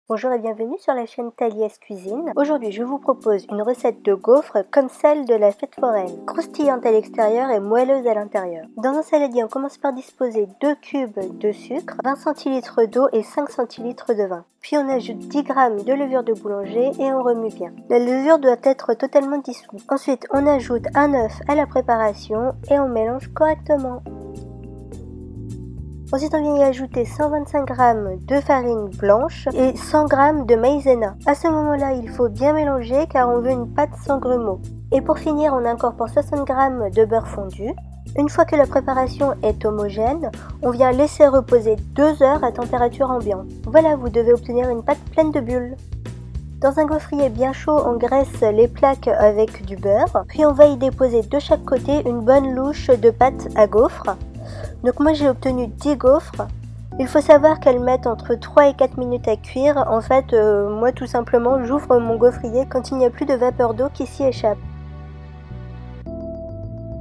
Bonjour et bienvenue sur la chaîne Taliès Cuisine. Aujourd'hui, je vous propose une recette de gaufres comme celle de la fête foraine, croustillante à l'extérieur et moelleuse à l'intérieur. Dans un saladier, on commence par disposer 2 cubes de sucre, 20 cl d'eau et 5 cl de vin. Puis on ajoute 10 g de levure de boulanger et on remue bien. La levure doit être totalement dissoute. Ensuite, on ajoute un œuf à la préparation et on mélange correctement. Ensuite, on vient y ajouter 125 g de farine blanche et 100 g de maïzena. À ce moment-là, il faut bien mélanger car on veut une pâte sans grumeaux. Et pour finir, on incorpore 60 g de beurre fondu. Une fois que la préparation est homogène, on vient laisser reposer 2 heures à température ambiante. Voilà, vous devez obtenir une pâte pleine de bulles. Dans un gaufrier bien chaud, on graisse les plaques avec du beurre. Puis on va y déposer de chaque côté une bonne louche de pâte à gaufres. Donc moi j'ai obtenu 10 gaufres. Il faut savoir qu'elles mettent entre 3 et 4 minutes à cuire. En fait, moi tout simplement j'ouvre mon gaufrier quand il n'y a plus de vapeur d'eau qui s'y échappe.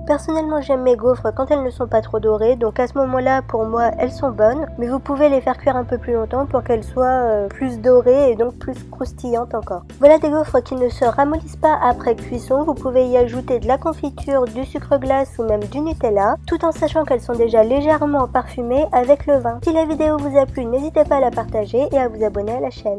Personnellement, j'aime mes gaufres quand elles ne sont pas trop dorées, donc à ce moment-là, pour moi, elles sont bonnes. Mais vous pouvez les faire cuire un peu plus longtemps pour qu'elles soient plus dorées et donc plus croustillantes encore. Voilà des gaufres qui ne se ramollissent pas après cuisson. Vous pouvez y ajouter de la confiture, du sucre glace ou même du Nutella, tout en sachant qu'elles sont déjà légèrement parfumées avec le vin. Si la vidéo vous a plu, n'hésitez pas à la partager et à vous abonner à la chaîne.